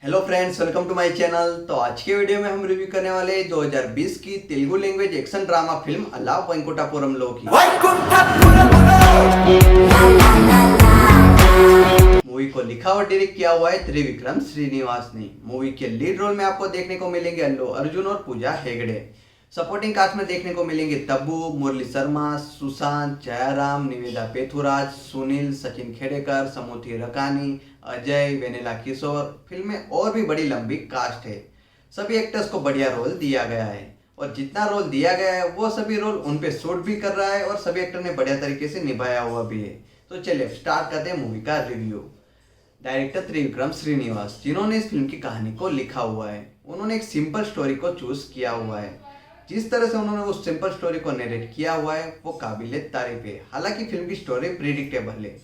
Hello friends, welcome to my channel. तो आज के वीडियो में हम रिव्यू करने वाले हैं 2020 की Telugu language action drama film अला वैकुंठपुरमलो की। मूवी को लिखा और डायरेक्ट किया हुआ है त्रिविक्रम श्रीनिवास ने। मूवी के लीड रोल में आपको देखने को मिलेंगे अल्लू अर्जुन और पूजा हेगड़े। सपोर्टिंग कास्ट में देखने को मिलेंगे तब्बू, मुरली शर्मा, सुशांत, जयराम, निवेदा पेथुराज, सुनील, सचिन खेड़ेकर, समूथी रकानी, अजय, वेनेला किशोर। फिल्म में और भी बड़ी लंबी कास्ट है। सभी एक्टर्स को बढ़िया रोल दिया गया है और जितना रोल दिया गया है वो सभी रोल उन पे शूट भी कर रहा है और सभी एक्टर ने बढ़िया तरीके से निभाया हुआ भी है। तो चलिए स्टार्ट करते हैं मूवी का रिव्यू। डायरेक्टर त्रिविक्रम श्रीनिवास, जिन्होंने इस फिल्म की कहानी को लिखा हुआ है, उन्होंने एक सिंपल स्टोरी को चूज किया हुआ है। जिस तरह से उन्होंने उस सिंपल स्टोरी को नरेट किया हुआ है वो काबिले तारीफ है। हालांकि फिल्म की स्टोरी प्रिडिक्टेबल है,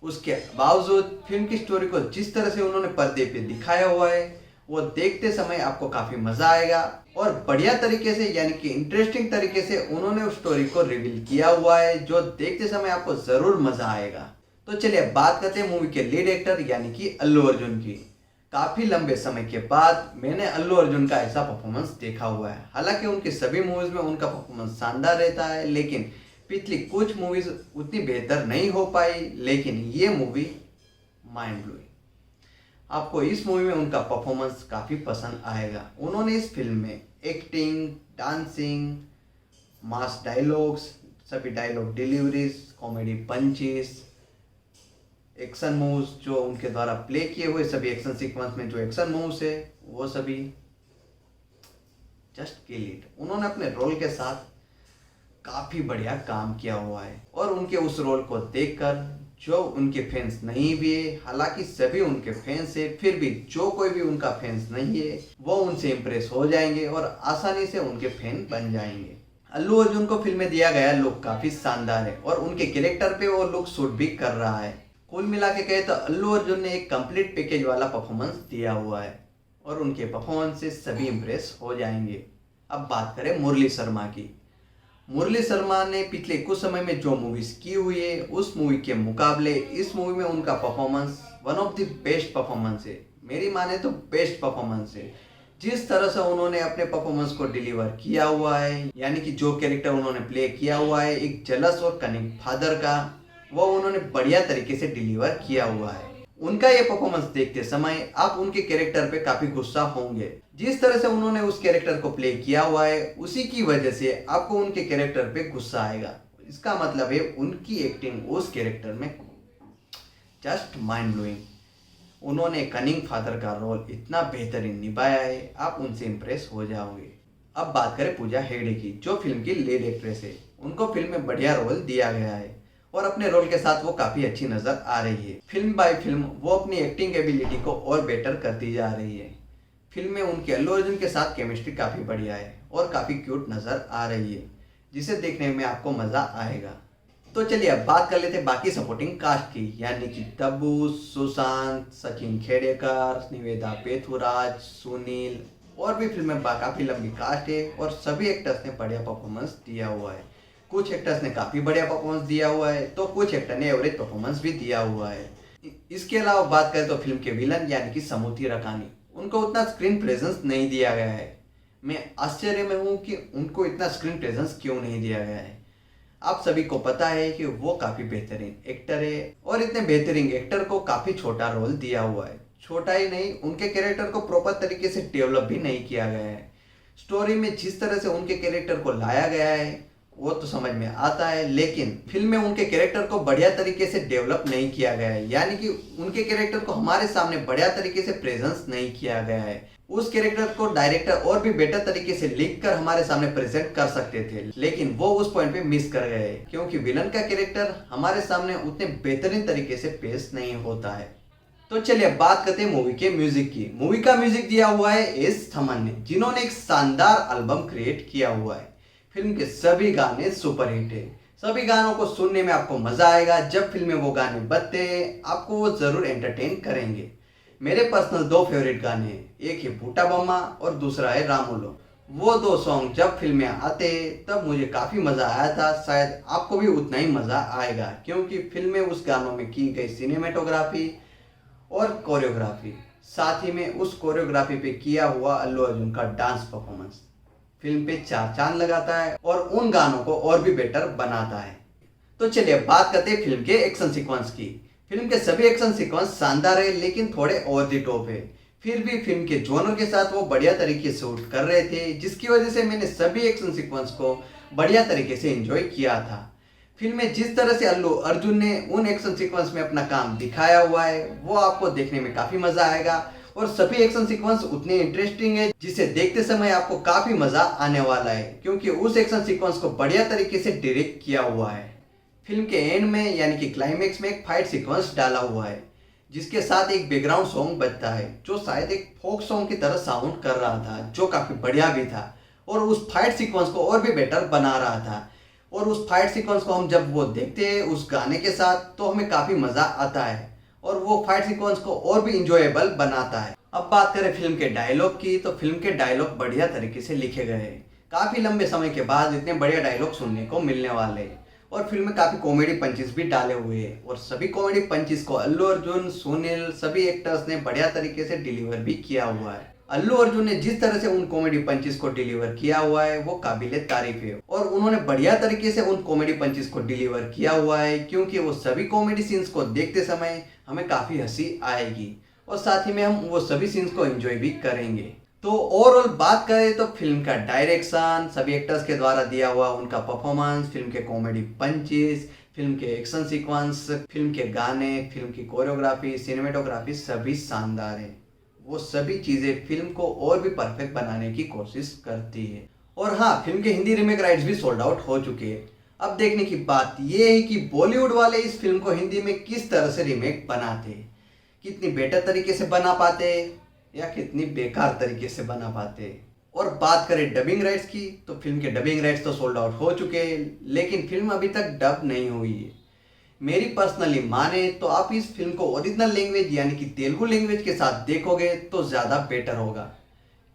उसके बावजूद फिल्म की स्टोरी को जिस तरह से उन्होंने पर्दे पे दिखाया हुआ है वो देखते समय आपको काफी मजा आएगा और बढ़िया तरीके से यानी कि इंटरेस्टिंग तरीके से उन्होंने उस स्टोरी को रिवील किया हुआ है जो देखते समय आपको जरूर मजा आएगा। तो चलिए अब बात करते हैं मूवी के लीड एक्टर यानी कि अल्लू अर्जुन की। काफी लंबे समय के बाद मैंने अल्लू अर्जुन का ऐसा परफॉर्मेंस देखा हुआ है। हालांकि उनके सभी मूवीज में उनका परफॉर्मेंस शानदार रहता है, लेकिन पिछली कुछ मूवीज उतनी बेहतर नहीं हो पाई, लेकिन ये मूवी माइंड ब्लोइंग। आपको इस मूवी में उनका परफॉर्मेंस काफी पसंद आएगा। उन्होंने इस फिल्म में एक्टिंग, डांसिंग, मास डायलॉग्स, सभी dialogue deliveries, comedy punches, action moves जो उनके द्वारा प्ले किए हुए सभी एक्शन सीक्वेंस में जो एक्शन मूव्स है वो सभी जस्ट किल इट। उन्होंने अपने रोल के साथ काफी बढ़िया काम किया हुआ है और उनके उस रोल को देखकर जो उनके फैंस नहीं भी है, हालांकि सभी उनके फैंस है, फिर भी जो कोई भी उनका फैंस नहीं है वो उनसे इम्प्रेस हो जाएंगे और आसानी से उनके फैन बन जाएंगे। अल्लू अर्जुन को फिल्म में दिया गया लुक काफी शानदार है और उनके कैरेक्टर पे वो लुक सूट भी कर रहा है। कुल मिला के कहे तो अल्लू अर्जुन ने एक कंप्लीट पैकेज वाला परफॉर्मेंस दिया हुआ है और उनके परफॉर्मेंस से सभी इम्प्रेस हो जाएंगे। अब बात करें मुरली शर्मा की। मुरली शर्मा ने पिछले कुछ समय में जो मूवीज की हुई है उस मूवी के मुकाबले इस मूवी में उनका performance one of the best performance है। मेरी माने तो बेस्ट परफॉर्मेंस है। जिस तरह से उन्होंने अपने परफॉर्मेंस को डिलीवर किया हुआ है, यानी कि जो कैरेक्टर उन्होंने प्ले किया हुआ है एक जेलस और कनिंग फादर का, वो उन्होंने बढ़िया तरीके से डिलीवर किया हुआ है। उनका ये परफॉर्मेंस देखते समय आप उनके कैरेक्टर पे काफी गुस्सा होंगे। जिस तरह से उन्होंने उस कैरेक्टर को प्ले किया हुआ है उसी की वजह से आपको उनके कैरेक्टर पे गुस्सा आएगा। इसका मतलब है उनकी एक्टिंग उस कैरेक्टर में जस्ट माइंड ब्लोइंग। उन्होंने कनिंग फादर का रोल इतना बेहतरीन निभाया है, आप उनसे इम्प्रेस हो जाओगे। अब बात करें पूजा हेगड़े की, जो फिल्म की लीड एक्ट्रेस है। उनको फिल्म में बढ़िया रोल दिया गया है और अपने रोल के साथ वो काफी अच्छी नजर आ रही है। फिल्म बाय फिल्म वो अपनी एक्टिंग एबिलिटी को और बेटर करती जा रही है। फिल्म में उनके अल्लू अर्जुन के साथ केमिस्ट्री काफी बढ़िया है और काफी क्यूट नजर आ रही है, जिसे देखने में आपको मजा आएगा। तो चलिए अब बात कर लेते हैं बाकी सपोर्टिंग कास्ट की, यानी कि तब्बू, सुशांत, सचिन खेड़ेकर, निवेदा पेथुराज, सुनील और भी फिल्म में काफी लंबी कास्ट है और सभी एक्टर्स ने बढ़िया परफॉर्मेंस दिया हुआ है। कुछ एक्टर्स ने काफी बढ़िया परफॉर्मेंस दिया हुआ है तो कुछ एक्टर ने एवरेज परफॉर्मेंस भी दिया हुआ है। इसके अलावा बात करें तो फिल्म के विलन यानी कि समूथी रकानी, उनको उतना स्क्रीन प्रेजेंस नहीं दिया गया है। मैं आश्चर्य में हूँ कि उनको इतना स्क्रीन प्रेजेंस क्यों नहीं दिया गया है। आप सभी को पता है कि वो काफी बेहतरीन एक्टर है और इतने बेहतरीन एक्टर को काफी छोटा रोल दिया हुआ है। छोटा ही नहीं, उनके कैरेक्टर को प्रॉपर तरीके से डेवलप भी नहीं किया गया है। स्टोरी में जिस तरह से उनके कैरेक्टर को लाया गया है वो तो समझ में आता है, लेकिन फिल्म में उनके कैरेक्टर को बढ़िया तरीके से डेवलप नहीं किया गया है, यानी कि उनके कैरेक्टर को हमारे सामने बढ़िया तरीके से प्रेजेंस नहीं किया गया है। उस कैरेक्टर को डायरेक्टर और भी बेटर तरीके से लिख कर हमारे सामने प्रेजेंट कर सकते थे, लेकिन वो उस पॉइंट पे मिस कर गए क्योंकि विलन का कैरेक्टर हमारे सामने उतने बेहतरीन तरीके से पेश नहीं होता है। तो चलिए अब बात करते हैं मूवी के म्यूजिक की। मूवी का म्यूजिक दिया हुआ है एस थमन ने, जिन्होंने एक शानदार एल्बम क्रिएट किया हुआ है। फिल्म के सभी गाने सुपरहिट है। सभी गानों को सुनने में आपको मजा आएगा। जब फिल्म में वो गाने बजते हैं आपको वो जरूर एंटरटेन करेंगे। मेरे पर्सनल दो फेवरेट गाने हैं, एक है बूटा बम्मा और दूसरा है रामुलो। वो दो सॉन्ग जब फिल्म में आते तब मुझे काफी मजा आया था, शायद आपको भी उतना ही मजा आएगा क्योंकि फिल्म में उस गानों में की गई सिनेमेटोग्राफी और कोरियोग्राफी साथ ही में उस कोरियोग्राफी पे किया हुआ अल्लू अर्जुन का डांस परफॉर्मेंस फिल्म पे चार चांद लगाता है और उन गानों को और भी बेटर बनाता है। तो चलिए बात करते हैं फिल्म के एक्शन सीक्वेंस की। फिल्म के सभी एक्शन सीक्वेंस शानदार है, लेकिन थोड़े ओवर द टॉप है। फिर भी फिल्म के जॉनर के साथ वो बढ़िया तरीके से शूट कर रहे थे, जिसकी वजह से मैंने सभी एक्शन सीक्वेंस को बढ़िया तरीके से एंजॉय किया था। फिल्म में जिस तरह से अल्लू अर्जुन ने उन एक्शन सीक्वेंस में अपना काम दिखाया हुआ है, वो आपको देखने में काफी मजा आएगा और सभी एक्शन सीक्वेंस उतने इंटरेस्टिंग है जिसे देखते समय आपको काफी मजा आने वाला है, क्योंकि उस एक्शन सीक्वेंस को बढ़िया तरीके से डायरेक्ट किया हुआ है। फिल्म के एंड में यानी कि क्लाइमेक्स में एक फाइट सीक्वेंस डाला हुआ है, जिसके साथ एक बैकग्राउंड सॉन्ग बजता है जो शायद एक फोक सॉन्ग की तरह साउंड कर रहा था, जो काफी बढ़िया भी था और उस फाइट सीक्वेंस को और भी बेटर बना रहा था। और उस फाइट सीक्वेंस को हम जब वो देखते हैं उस गाने के साथ, तो हमें काफी मजा आता है और वो फाइट सीक्वेंस को और भी इंजॉयबल बनाता है। अब बात करें फिल्म के डायलॉग की, तो फिल्म के डायलॉग बढ़िया तरीके से लिखे गए हैं। काफी लंबे समय के बाद इतने बढ़िया डायलॉग सुनने को मिलने वाले हैं और फिल्म में काफी कॉमेडी पंचेस भी डाले हुए हैं और सभी कॉमेडी पंचेस को अल्लू अर्जुन, सुनील, सभी एक्टर्स ने बढ़िया तरीके से डिलीवर भी किया हुआ है। अल्लू अर्जुन ने जिस तरह से उन कॉमेडी पंचेस को डिलीवर किया हुआ है वो काबिले तारीफ है और उन्होंने बढ़िया तरीके से उन कॉमेडी पंचेस को डिलीवर किया हुआ है, क्योंकि वो सभी कॉमेडी सीन्स को देखते समय हमें काफी हंसी आएगी और साथ ही में हम वो सभी सीन्स को एंजॉय भी करेंगे। तो ओवरऑल बात करें तो फिल्म का डायरेक्शन, सभी एक्टर्स के द्वारा दिया हुआ उनका परफॉर्मेंस, फिल्म के कॉमेडी पंचेस, फिल्म के एक्शन सीक्वेंस, फिल्म के गाने, फिल्म की कोरियोग्राफी, सिनेमेटोग्राफी सभी शानदार है। वो सभी चीजें फिल्म को और भी परफेक्ट बनाने की कोशिश करती है। और हाँ, फिल्म के हिंदी रीमेक राइट्स भी सोल्ड आउट हो चुके हैं। अब देखने की बात यह है कि बॉलीवुड वाले इस फिल्म को हिंदी में किस तरह से रीमेक बनाते हैं, कितनी बेटर तरीके से बना पाते या कितनी बेकार तरीके से बना पाते। और बात करें डबिंग राइट्स की, तो फिल्म के डबिंग राइट्स तो सोल्ड आउट हो चुके हैं, लेकिन फिल्म अभी तक डब नहीं हुई है। मेरी पर्सनली माने तो आप इस फिल्म को ओरिजिनल लैंग्वेज यानी कि तेलुगु लैंग्वेज के साथ देखोगे तो ज़्यादा बेटर होगा,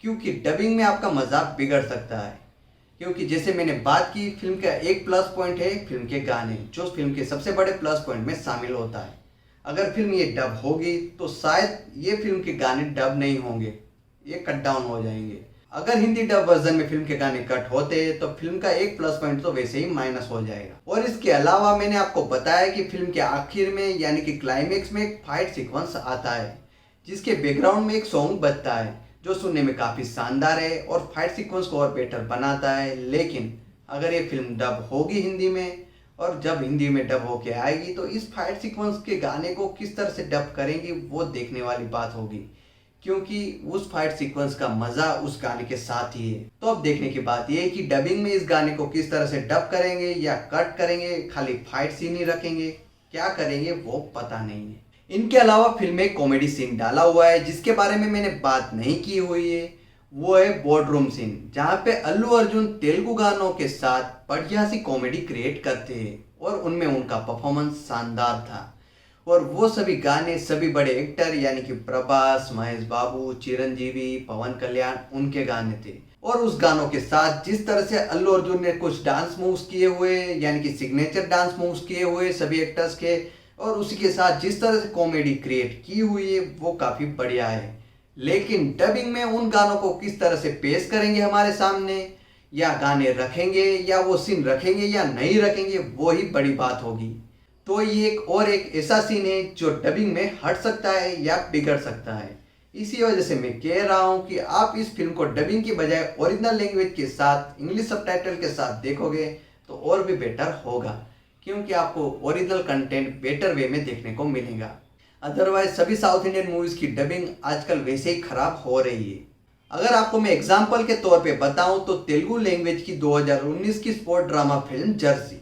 क्योंकि डबिंग में आपका मजाक बिगड़ सकता है। क्योंकि जैसे मैंने बात की, फिल्म का एक प्लस पॉइंट है फिल्म के गाने, जो फिल्म के सबसे बड़े प्लस पॉइंट में शामिल होता है। अगर फिल्म ये डब होगी तो शायद ये फिल्म के गाने डब नहीं होंगे, ये कट डाउन हो जाएंगे। अगर हिंदी डब वर्जन में फिल्म के गाने कट होते तो फिल्म का एक प्लस पॉइंट तो वैसे ही माइनस हो जाएगा। और इसके अलावा मैंने आपको बताया कि फिल्म के आखिर में यानी कि क्लाइमेक्स में एक फाइट सीक्वेंस आता है, जिसके बैकग्राउंड में एक सॉन्ग बजता है जो सुनने में काफी शानदार है और फाइट सीक्वेंस को और बेटर बनाता है। लेकिन अगर ये फिल्म डब होगी हिंदी में, और जब हिंदी में डब होके आएगी, तो इस फाइट सीक्वेंस के गाने को किस तरह से डब करेंगे वो देखने वाली बात होगी, क्योंकि उस फाइट सीक्वेंस का मजा उस गाने के साथ ही है। तो अब देखने की बात यह है कि डबिंग में इस गाने को किस तरह से डब करेंगे या कट करेंगे, खाली फाइट सीन ही रखेंगे, क्या करेंगे वो पता नहीं है। इनके अलावा फिल्म में कॉमेडी सीन डाला हुआ है जिसके बारे में मैंने बात नहीं की हुई है, वो है बोर्डरूम सीन, जहाँ पे अल्लू अर्जुन तेलुगु गानों के साथ बढ़िया सी कॉमेडी क्रिएट करते हैं और उनमें उनका परफॉर्मेंस शानदार था। और वो सभी गाने सभी बड़े एक्टर यानी कि प्रभास, महेश बाबू, चिरंजीवी, पवन कल्याण उनके गाने थे। और उस गानों के साथ जिस तरह से अल्लू अर्जुन ने कुछ डांस मूव्स किए हुए यानी कि सिग्नेचर डांस मूव्स किए हुए सभी एक्टर्स के, और उसी के साथ जिस तरह से कॉमेडी क्रिएट की हुई है वो काफ़ी बढ़िया है। लेकिन डबिंग में उन गानों को किस तरह से पेश करेंगे हमारे सामने, या गाने रखेंगे या वो सीन रखेंगे या नहीं रखेंगे, वो ही बड़ी बात होगी। तो ये एक ऐसा सीन है जो डबिंग में हट सकता है या बिगड़ सकता है। इसी वजह से मैं कह रहा हूँ कि आप इस फिल्म को डबिंग की बजाय ओरिजिनल लैंग्वेज के साथ इंग्लिश सबटाइटल के साथ देखोगे तो और भी बेटर होगा, क्योंकि आपको ओरिजिनल कंटेंट बेटर वे में देखने को मिलेगा। अदरवाइज सभी साउथ इंडियन मूवीज की डबिंग आजकल वैसे ही खराब हो रही है। अगर आपको मैं एग्जाम्पल के तौर पे बताऊं तो तेलुगु लैंग्वेज की 2019 की स्पोर्ट ड्रामा फिल्म जर्सी,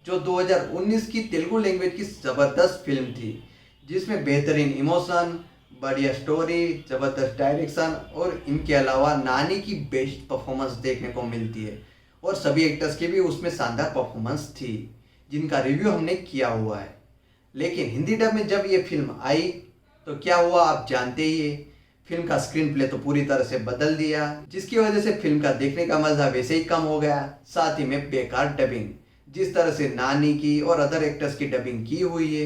जो 2019 की तेलुगु लैंग्वेज की ज़बरदस्त फिल्म थी, जिसमें बेहतरीन इमोशन, बढ़िया स्टोरी, ज़बरदस्त डायरेक्शन और इनके अलावा नानी की बेस्ट परफॉर्मेंस देखने को मिलती है। और सभी एक्टर्स की भी उसमें शानदार परफॉर्मेंस थी, जिनका रिव्यू हमने किया हुआ है। लेकिन हिंदी डब में जब ये फिल्म आई तो क्या हुआ आप जानते ही है, फिल्म का स्क्रीन प्ले तो पूरी तरह से बदल दिया, जिसकी वजह से फिल्म का देखने का मजा वैसे ही कम हो गया। साथ ही में बेकार डबिंग, जिस तरह से नानी की और अदर एक्टर्स की डबिंग की हुई है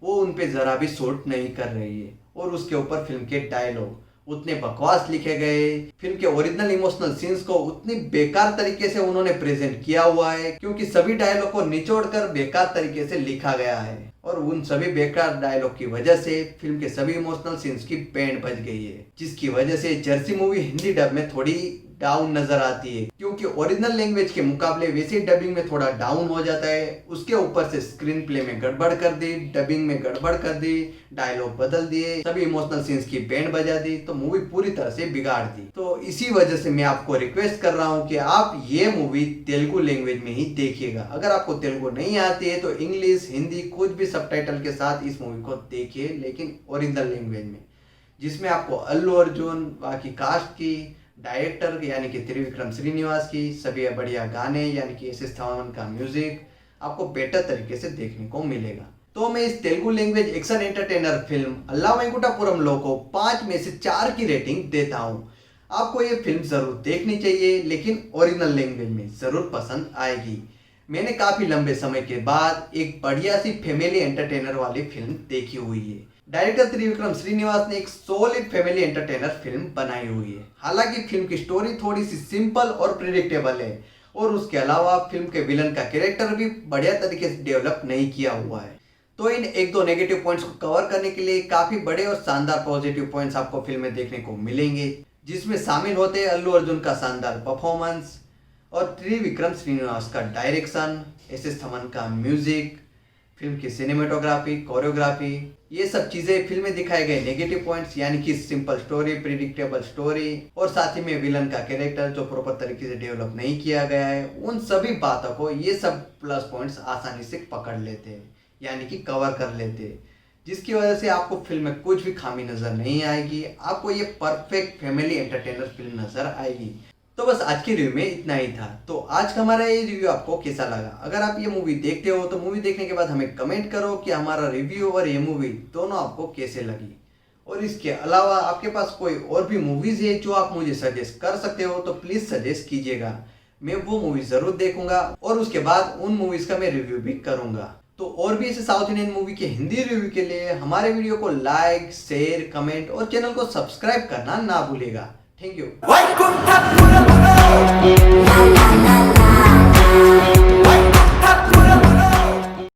वो उन पे ज़रा भी सूट नहीं कर रही है और उसके ऊपर फिल्म के डायलॉग उतने बकवास लिखे गए, फिल्म के ओरिजिनल इमोशनल सीन्स को उतनी बेकार तरीके से उन्होंने प्रेजेंट किया हुआ है, क्योंकि सभी डायलॉग को निचोड़कर बेकार तरीके से लिखा गया है और उन सभी बेकार डायलॉग की वजह से फिल्म के सभी इमोशनल सीन्स की बैंड बज गई है, जिसकी वजह से जर्सी मूवी हिंदी डब में थोड़ी डाउन नजर आती है, क्योंकि ओरिजिनल लैंग्वेज के मुकाबले वैसे डबिंग में थोड़ा डाउन हो जाता है। उसके ऊपर से स्क्रीन प्ले में गड़बड़ कर दी, डबिंग में गड़बड़ कर दी, डायलॉग बदल दिए, सभी इमोशनल सीन्स की बैंड बजा दी, तो मूवी पूरी तरह से बिगाड़ दी। तो इसी वजह से मैं आपको रिक्वेस्ट कर रहा हूँ कि आप ये मूवी तेलुगु लैंग्वेज में ही देखिएगा। अगर आपको तेलुगु नहीं आती है तो इंग्लिश, हिंदी कुछ भी सबटाइटल के साथ इस मूवी को देखिए, लेकिन ओरिजिनल लैंग्वेज में, जिसमें आपको अल्लू अर्जुन, बाकी कास्ट की, डायरेक्टर यानी कि त्रिविक्रम श्रीनिवास की सभी बढ़िया गाने यानी कि एस.एस. थमन का म्यूजिक आपको बेटर तरीके से देखने को मिलेगा। तो मैं इस Telugu language action entertainer film Ala Vaikunthapuram को 5 में से 4 की रेटिंग देता हूँ। आपको ये फिल्म जरूर देखनी चाहिए, लेकिन ओरिजिनल लैंग्वेज में जरूर पसंद आएगी। मैंने काफी लंबे समय के बाद एक बढ़िया सी फैमिली एंटरटेनर वाली फिल्म देखी हुई है। डायरेक्टर त्रिविक्रम श्रीनिवास ने एक सॉलिड फैमिली एंटरटेनर फिल्म बनाई हुई है। हालांकि फिल्म की स्टोरी थोड़ी सी सिंपल और प्रिडिक्टेबल है, और उसके अलावा फिल्म के विलन का कैरेक्टर भी बढ़िया तरीके से डेवलप नहीं किया हुआ है। तो इन एक दो नेगेटिव पॉइंट्स को कवर करने के लिए काफी बड़े और शानदार पॉजिटिव पॉइंट्स आपको फिल्म में देखने को मिलेंगे, जिसमें शामिल होते हैं अल्लू अर्जुन का शानदार परफॉर्मेंस और त्रिविक्रम श्रीनिवास का डायरेक्शन, एस.एस. थमन का म्यूजिक, फिल्म की सिनेमेटोग्राफी, कोरियोग्राफी, ये सब चीजें फिल्म में दिखाए गए नेगेटिव पॉइंट्स यानी कि सिंपल स्टोरी, प्रिडिक्टेबल स्टोरी और साथ ही में विलन का कैरेक्टर जो प्रॉपर तरीके से डेवलप नहीं किया गया है, उन सभी बातों को ये सब प्लस पॉइंट्स आसानी से पकड़ लेते हैं यानी कि कवर कर लेते हैं, जिसकी वजह से आपको फिल्म में कुछ भी खामी नजर नहीं आएगी। आपको ये परफेक्ट फैमिली एंटरटेनर फिल्म नजर आएगी। तो बस आज की रिव्यू में इतना ही था। तो आज का हमारा ये रिव्यू आपको कैसा लगा? अगर आप ये मूवी देखते हो तो मूवी देखने के बाद हमें कमेंट करो कि हमारा रिव्यू और ये मूवी दोनों आपको कैसे लगी। और इसके अलावा आपके पास कोई और भी मूवीज है जो आप मुझे सजेस्ट कर सकते हो तो प्लीज सजेस्ट कीजिएगा, मैं वो मूवी जरूर देखूंगा और उसके बाद उन मूवीज का मैं रिव्यू भी करूंगा। तो और भी ऐसे साउथ इंडियन मूवी के हिंदी रिव्यू के लिए हमारे वीडियो को लाइक, शेयर, कमेंट और चैनल को सब्सक्राइब करना ना भूलेगा। Thank you.